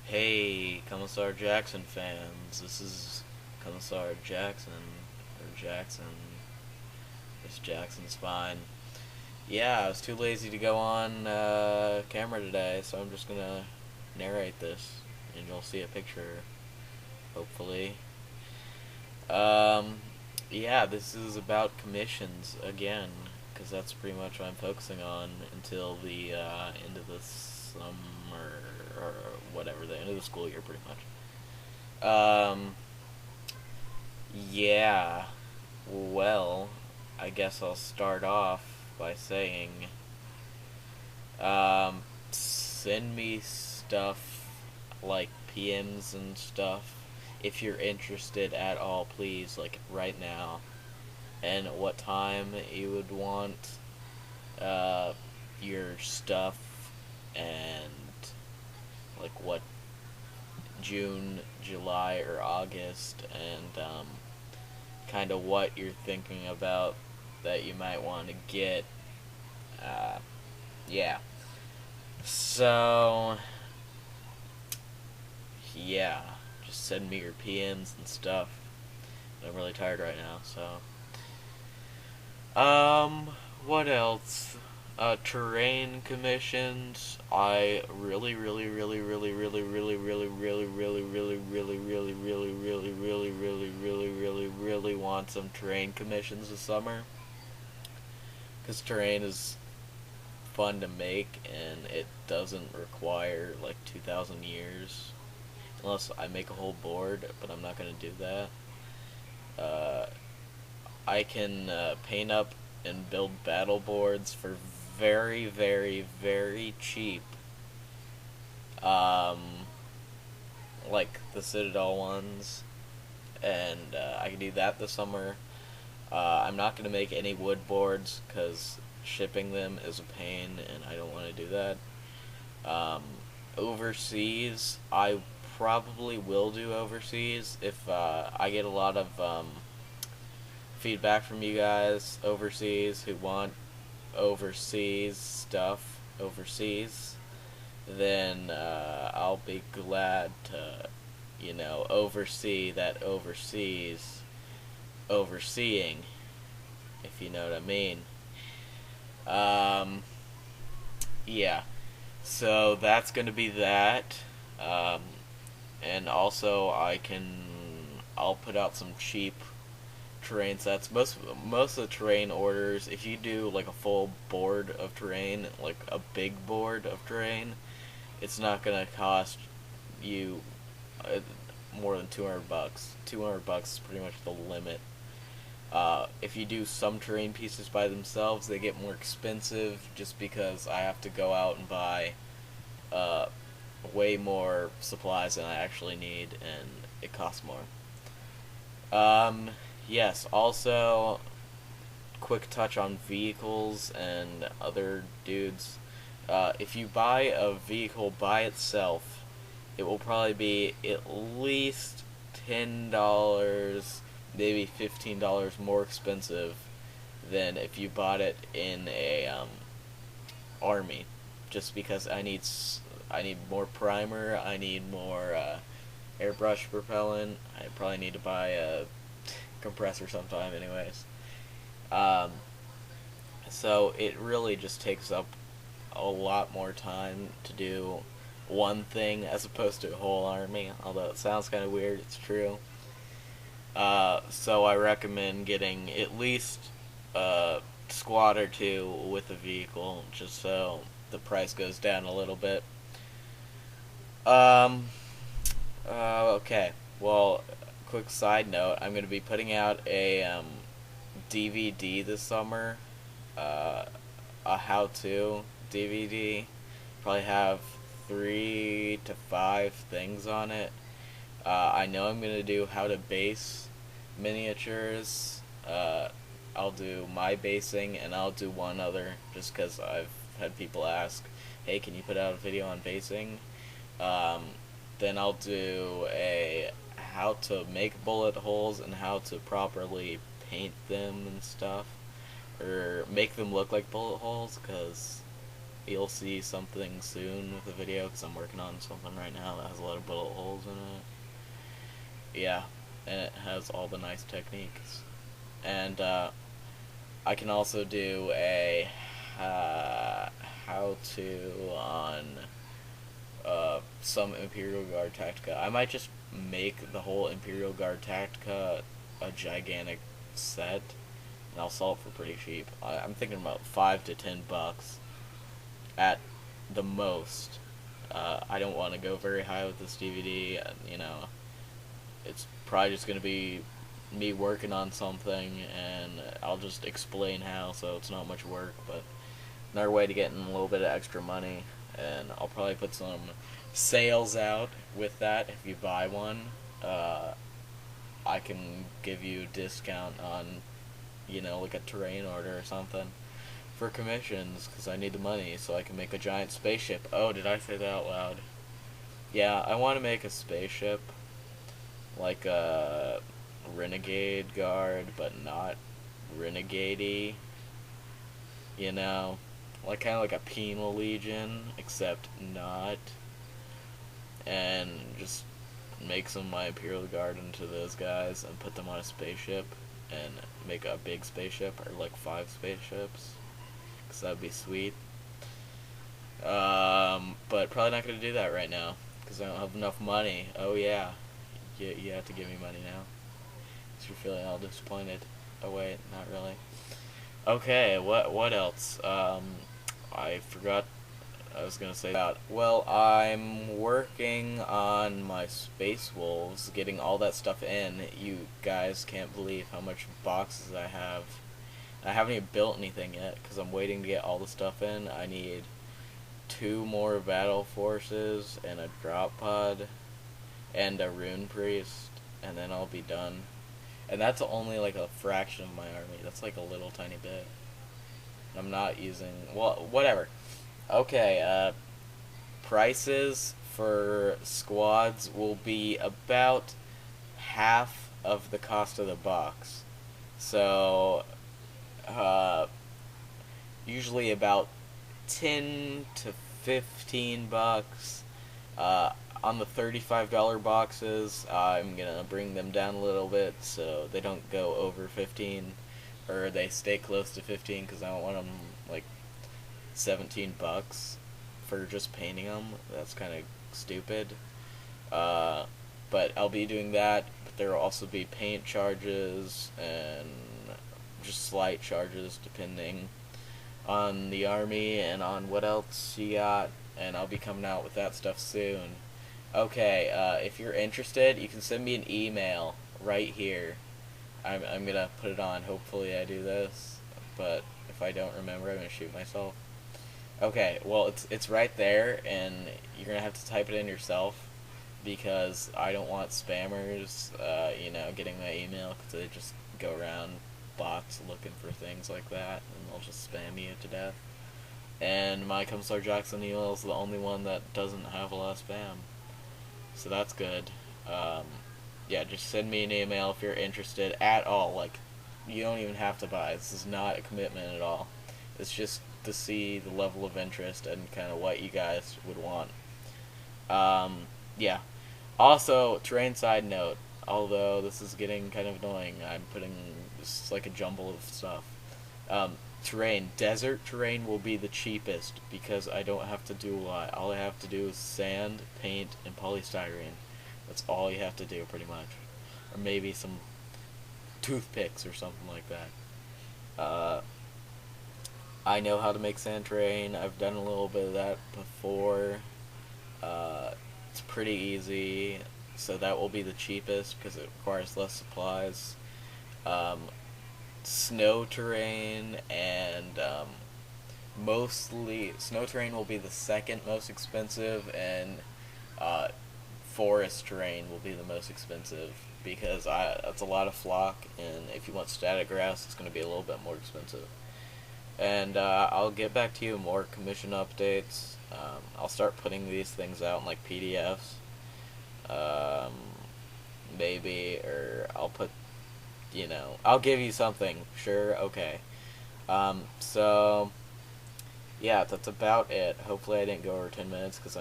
Hey, Commissar Jackson fans, this is Commissar Jackson, or Jackson. It's Jackson's fine. Yeah, I was too lazy to go on camera today, so I'm just gonna narrate this, and you'll see a picture, hopefully. Um, yeah, this is about commissions again, because that's pretty much what I'm focusing on until the end of the summer, or whatever, the end of the school year, pretty much. Yeah, well, I guess I'll start off by saying, send me stuff like PMs and stuff if you're interested at all, please, like right now. And what time you would want uh, your stuff, and like what June, July, or August, and kind of what you're thinking about that you might want to get. Uh, yeah. So, yeah. Just send me your PMs and stuff. I'm really tired right now, so. Um, what else? Terrain commissions. I really, really, really, really, really, really, really, really, really, really, really, really, really, really, really, really, really, really, really want some terrain commissions this summer. Because terrain is fun to make and it doesn't require like 2,000 years. Unless I make a whole board, but I'm not going to do that. Uh, I can paint up and build battle boards for very, very, very cheap. Um, like the Citadel ones, and I can do that this summer. I'm not going to make any wood boards because shipping them is a pain, and I don't want to do that. Um, Overseas, I probably will do overseas if I get a lot of feedback from you guys overseas who want overseas stuff overseas, then I'll be glad to, oversee that overseas overseeing, if you know what I mean. Um, yeah, so that's going to be that. Um, and also, I'll put out some cheap terrain sets. Most of the terrain orders, if you do like a full board of terrain, like a big board of terrain, it's not gonna cost you uh, more than $200. $200 is pretty much the limit. If you do some terrain pieces by themselves, they get more expensive just because I have to go out and buy uh, way more supplies than I actually need, and it costs more. Um, yes, also, quick touch on vehicles and other dudes. If you buy a vehicle by itself, it will probably be at least $10, maybe $15 more expensive than if you bought it in a army. Just because I need more primer, I need more airbrush propellant. I probably need to buy a compressor sometime, anyways. Um, so it really just takes up a lot more time to do one thing as opposed to a whole army. Although it sounds kind of weird, it's true. So I recommend getting at least a squad or two with a vehicle, just so the price goes down a little bit. Um, okay. Well, quick side note: I'm going to be putting out a DVD this summer, uh, a how-to DVD. Probably have 3 to 5 things on it. I know I'm gonna do how to base miniatures. I'll do my basing, and I'll do one other, just because I've had people ask, "Hey, can you put out a video on basing?" Um, then I'll do a how to make bullet holes and how to properly paint them and stuff, or make them look like bullet holes, because you'll see something soon with the video, because I'm working on something right now that has a lot of bullet holes in it. Yeah, and it has all the nice techniques. And I can also do a how-to on some Imperial Guard Tactica. I might just make the whole Imperial Guard Tactica a gigantic set, and I'll sell it for pretty cheap. I'm thinking about $5 to $10 at the most. I don't want to go very high with this DVD. You know, it's probably just going to be me working on something, and I'll just explain how, so it's not much work, but another way to get in a little bit of extra money. And I'll probably put some sales out with that. If you buy one, I can give you a discount on, you know, like a terrain order or something for commissions, because I need the money so I can make a giant spaceship. Oh, did I say that out loud? Yeah, I want to make a spaceship, like a renegade guard, but not renegade-y, you know, like kind of like a penal legion, except not, and just make some of my Imperial Guard into those guys and put them on a spaceship and make a big spaceship, or like 5 spaceships, because that'd be sweet. But probably not going to do that right now, because I don't have enough money. Oh yeah, you have to give me money now, because you're feeling all disappointed. Oh wait, not really. Okay, what else? I forgot I was gonna say that. Well, I'm working on my Space Wolves, getting all that stuff in. You guys can't believe how much boxes I have. I haven't even built anything yet, because I'm waiting to get all the stuff in. I need 2 more Battle Forces, and a Drop Pod, and a Rune Priest, and then I'll be done. And that's only like a fraction of my army. That's like a little tiny bit. I'm not using... well, whatever. Okay, prices for squads will be about half of the cost of the box. So, usually about 10 to 15 bucks. On the $35 boxes, I'm gonna bring them down a little bit so they don't go over 15, or they stay close to 15, because I don't want them like 17 bucks for just painting them. That's kind of stupid. But I'll be doing that, but there will also be paint charges and just slight charges depending on the army and on what else you got, and I'll be coming out with that stuff soon. Okay, if you're interested, you can send me an email right here. I'm gonna put it on. Hopefully I do this, but if I don't remember, I'm gonna shoot myself. Okay, well, it's right there, and you're gonna have to type it in yourself, because I don't want spammers, you know, getting my email, because they just go around bots looking for things like that, and they'll just spam you to death. And my Comstar Jackson email is the only one that doesn't have a lot of spam, so that's good. Yeah, just send me an email if you're interested at all. Like, you don't even have to buy. This is not a commitment at all. It's just to see the level of interest and kind of what you guys would want. Yeah. Also, terrain side note, although this is getting kind of annoying, I'm putting just like a jumble of stuff. Terrain. Desert terrain will be the cheapest, because I don't have to do a lot. All I have to do is sand, paint, and polystyrene. That's all you have to do, pretty much. Or maybe some toothpicks or something like that. I know how to make sand terrain. I've done a little bit of that before. It's pretty easy, so that will be the cheapest because it requires less supplies. Snow terrain and mostly snow terrain will be the second most expensive, and forest terrain will be the most expensive, because that's a lot of flock, and if you want static grass, it's going to be a little bit more expensive. And I'll get back to you more commission updates. I'll start putting these things out in like PDFs, maybe, or I'll put, you know, I'll give you something. Sure, okay. So yeah, that's about it. Hopefully, I didn't go over 10 minutes because